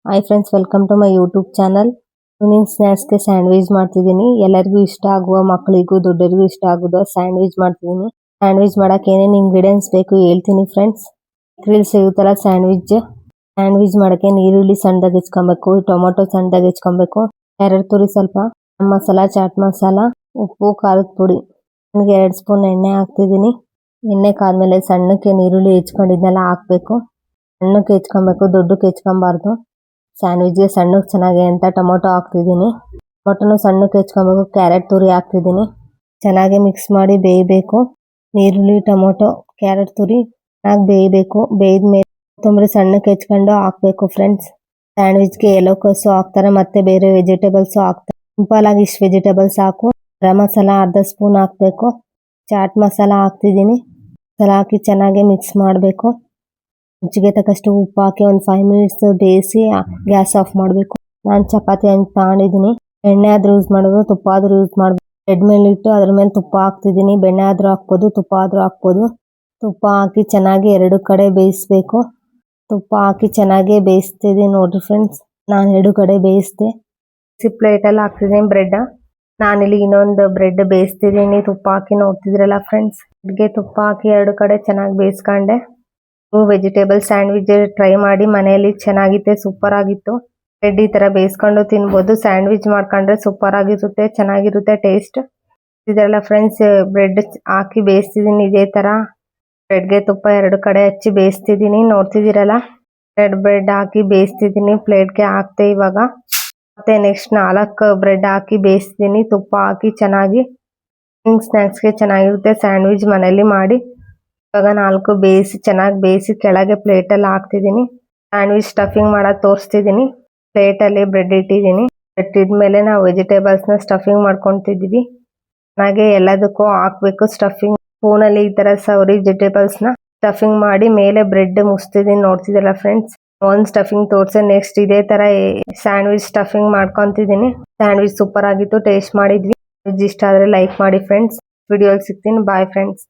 Hi friends, welcome to my YouTube channel. Evening ಸ್ನ್ಯಾಕ್ಸ್ಗೆ sandwich ಮಾಡ್ತಿದ್ದೀನಿ. ಎಲ್ಲರಿಗೂ ಇಷ್ಟ ಆಗುವ, ಮಕ್ಕಳಿಗೂ ದೊಡ್ಡರಿಗೂ ಇಷ್ಟ ಆಗೋದು ಸ್ಯಾಂಡ್ವಿಚ್ ಮಾಡ್ತಿದ್ದೀನಿ. ಸ್ಯಾಂಡ್ವಿಚ್ ಮಾಡಕ್ಕೆ ಏನೇನು ಇಂಗ್ರೀಡಿಯೆಂಟ್ಸ್ ಬೇಕು ಹೇಳ್ತೀನಿ ಫ್ರೆಂಡ್ಸ್. ಗ್ರಿಲ್ ಸಿಗುತ್ತಲ್ಲ ಸ್ಯಾಂಡ್ವಿಚ್ ಮಾಡಕ್ಕೆ ಈರುಳ್ಳಿ ಸಣ್ಣದಾಗಿ ಹೆಚ್ಕೊಬೇಕು, ಟೊಮೊಟೊ ಸಣ್ಣದಾಗಿ ಹೆಚ್ಕೊಬೇಕು, ಕ್ಯಾರೆಟ್ ತುರಿ ಸ್ವಲ್ಪ, ಮಸಾಲ, ಚಾಟ್ ಮಸಾಲ, ಉಪ್ಪು, ಖಾರದ ಪುಡಿ. ನನಗೆ 2 ಸ್ಪೂನ್ ಎಣ್ಣೆ ಹಾಕ್ತಿದ್ದೀನಿ. ಎಣ್ಣೆ ಕಾದ್ಮೇಲೆ ಸಣ್ಣಕ್ಕೆ ಈರುಳ್ಳಿ ಹೆಚ್ಕೊಂಡಿದ್ನೆಲ್ಲ ಹಾಕಬೇಕು. ಸಣ್ಣಕ್ಕೆ ಹೆಚ್ಕೊಬೇಕು, ದೊಡ್ಡಕ್ಕೆ ಹೆಚ್ಕೊಬಾರ್ದು. ಸ್ಯಾಂಡ್ವಿಚ್ಗೆ ಸಣ್ಣಕ್ಕೆ ಚೆನ್ನಾಗಿ ಅಂತ ಟೊಮೊಟೊ ಹಾಕ್ತಿದ್ದೀನಿ. ಟೊಮೊಟೊನು ಸಣ್ಣಕ್ಕೆ ಹೆಚ್ಕೊಬೇಕು. ಕ್ಯಾರೆಟ್ ತುರಿ ಹಾಕ್ತಿದ್ದೀನಿ. ಚೆನ್ನಾಗಿ ಮಿಕ್ಸ್ ಮಾಡಿ ಬೇಯಬೇಕು. ಈರುಳ್ಳಿ, ಟೊಮೊಟೊ, ಕ್ಯಾರೆಟ್ ತುರಿ ಚೆನ್ನಾಗಿ ಬೇಯಬೇಕು. ಬೇಯ್ದ್ಮೇಲೆ ಕೊತ್ತಂಬರಿ ಸಣ್ಣಕ್ಕೆ ಹೆಚ್ಕೊಂಡು ಹಾಕಬೇಕು ಫ್ರೆಂಡ್ಸ್. ಸ್ಯಾಂಡ್ವಿಚ್ಗೆ ಎಲೆಕೋಸು ಹಾಕ್ತಾರೆ, ಮತ್ತೆ ಬೇರೆ ವೆಜಿಟೇಬಲ್ಸು ಹಾಕ್ತಾರೆ. ಸಿಂಪಲ್ ಆಗಿ ಇಷ್ಟು ವೆಜಿಟೇಬಲ್ಸ್ ಹಾಕು. ಗರಂ ಮಸಾಲ ಅರ್ಧ ಸ್ಪೂನ್ ಹಾಕಬೇಕು. ಚಾಟ್ ಮಸಾಲ ಹಾಕ್ತಿದ್ದೀನಿ. ಮಸಾಲ ಹಾಕಿ ಚೆನ್ನಾಗಿ ಮಿಕ್ಸ್ ಮಾಡಬೇಕು. ರುಚಿಗೆ ತಕ್ಕಷ್ಟು ಉಪ್ಪು ಹಾಕಿ ಒಂದು 5 ಮಿನಿಟ್ಸ್ ಬೇಯಿಸಿ ಗ್ಯಾಸ್ ಆಫ್ ಮಾಡಬೇಕು. ನಾನು ಚಪಾತಿ ಹಂಗೆ ತಗೊಂಡಿದ್ದೀನಿ. ಎಣ್ಣೆ ಆದರೂ ಯೂಸ್ ಮಾಡ್ಬೋದು, ತುಪ್ಪ ಆದರೂ ಯೂಸ್ ಮಾಡ್ಬೋದು. ಬ್ರೆಡ್ ಮೇಲೆ ಇಟ್ಟು ಅದ್ರ ಮೇಲೆ ತುಪ್ಪ ಹಾಕ್ತಿದ್ದೀನಿ. ಬೆಣ್ಣೆ ಆದರೂ ಹಾಕ್ಬೋದು, ತುಪ್ಪ ಆದರೂ ಹಾಕ್ಬೋದು. ತುಪ್ಪ ಹಾಕಿ ಚೆನ್ನಾಗಿ 2 ಕಡೆ ಬೇಯಿಸ್ಬೇಕು. ತುಪ್ಪ ಹಾಕಿ ಚೆನ್ನಾಗಿ ಬೇಯಿಸ್ತಿದ್ದೀನಿ ನೋಡಿರಿ ಫ್ರೆಂಡ್ಸ್. ನಾನು 2 ಕಡೆ ಬೇಯಿಸ್ದೆ. ಪ್ಲೇಟಲ್ಲಿ ಹಾಕ್ತಿದ್ದೀನಿ ಬ್ರೆಡ್. ನಾನಿಲ್ಲಿ ಇನ್ನೊಂದು ಬ್ರೆಡ್ ಬೇಯಿಸ್ತಿದ್ದೀನಿ ತುಪ್ಪ ಹಾಕಿ. ನೋಡ್ತಿದ್ರಲ್ಲ ಫ್ರೆಂಡ್ಸ್, ಬ್ರೆಡ್ಗೆ ತುಪ್ಪ ಹಾಕಿ 2 ಕಡೆ ಚೆನ್ನಾಗಿ ಬೇಯಿಸ್ಕೊಂಡೆ. ವೆಜಿಟೇಬಲ್ ಸ್ಯಾಂಡ್ವಿಚ್ ಟ್ರೈ ಮಾಡಿ ಮನೆಯಲ್ಲಿ, ಚೆನ್ನಾಗಿತ್ತೆ, ಸೂಪರ್ ಆಗಿತ್ತು. ಬ್ರೆಡ್ ಈ ತರ ಬೇಯಿಸ್ಕೊಂಡು ತಿನ್ಬೋದು. ಸ್ಯಾಂಡ್ವಿಚ್ ಮಾಡ್ಕೊಂಡ್ರೆ ಸೂಪರ್ ಆಗಿರುತ್ತೆ, ಚೆನ್ನಾಗಿರುತ್ತೆ ಟೇಸ್ಟ್. ಇದೆಲ್ಲ ಫ್ರೆಂಡ್ಸ್, ಬ್ರೆಡ್ ಹಾಕಿ ಬೇಯಿಸ್ತಿದ್ದೀನಿ. ಇದೇ ತರ ಬ್ರೆಡ್ಗೆ ತುಪ್ಪ 2 ಕಡೆ ಹಚ್ಚಿ ಬೇಯಿಸ್ತಿದ್ದೀನಿ. ನೋಡ್ತಿದ್ದೀರಲ್ಲ, 2 ಬ್ರೆಡ್ ಹಾಕಿ ಬೇಯಿಸ್ತಿದ್ದೀನಿ. ಪ್ಲೇಟ್ಗೆ ಹಾಕ್ತೆ ಇವಾಗ. ಮತ್ತೆ ನೆಕ್ಸ್ಟ್ 4 ಬ್ರೆಡ್ ಹಾಕಿ ಬೇಯಿಸ್ತೀನಿ ತುಪ್ಪ ಹಾಕಿ ಚೆನ್ನಾಗಿ. ಸ್ನ್ಯಾಕ್ಸ್ಗೆ ಚೆನ್ನಾಗಿರುತ್ತೆ. ಸ್ಯಾಂಡ್ವಿಚ್ ಮನೆಯಲ್ಲಿ ಮಾಡಿ. ಇವಾಗ 4 ಬೇಯಿಸಿ ಚೆನ್ನಾಗಿ ಬೇಯಿಸಿ ಕೆಳಗೆ ಪ್ಲೇಟಲ್ಲಿ ಹಾಕ್ತಿದ್ದೀನಿ. ಸ್ಯಾಂಡ್ವಿಚ್ ಸ್ಟಫಿಂಗ್ ಮಾಡೋದು ತೋರಿಸ್ತಿದ್ದೀನಿ. ಪ್ಲೇಟಲ್ಲಿ ಬ್ರೆಡ್ ಇಟ್ಟಿದ್ದೀನಿ. ಇಟ್ಟಿದ್ಮೇಲೆ ನಾವು ವೆಜಿಟೇಬಲ್ಸ್ನ ಸ್ಟಫಿಂಗ್ ಮಾಡ್ಕೊತಿದ್ದೀವಿ. ಚೆನ್ನಾಗಿ ಎಲ್ಲದಕ್ಕೂ ಹಾಕಬೇಕು ಸ್ಟಫಿಂಗ್. ಸ್ಪೂನಲ್ಲಿ ಈ ಥರ ಸವರಿ ವೆಜಿಟೇಬಲ್ಸ್ನ ಸ್ಟಫಿಂಗ್ ಮಾಡಿ ಮೇಲೆ ಬ್ರೆಡ್ ಮುಚ್ತಿದ್ದೀನಿ. ನೋಡ್ತಿದ್ದಲ್ಲ ಫ್ರೆಂಡ್ಸ್, ಒಂದು ಸ್ಟಫಿಂಗ್ ತೋರಿಸಿ ನೆಕ್ಸ್ಟ್ ಇದೇ ಥರ ಸ್ಯಾಂಡ್ವಿಚ್ ಸ್ಟಫಿಂಗ್ ಮಾಡ್ಕೊತಿದ್ದೀನಿ. ಸ್ಯಾಂಡ್ವಿಚ್ ಸೂಪರ್ ಆಗಿತ್ತು, ಟೇಸ್ಟ್ ಮಾಡಿದ್ವಿ. ಇಷ್ಟ ಆದರೆ ಲೈಕ್ ಮಾಡಿ ಫ್ರೆಂಡ್ಸ್. ವಿಡಿಯೋಲಿ ಸಿಗ್ತೀನಿ. Bye friends.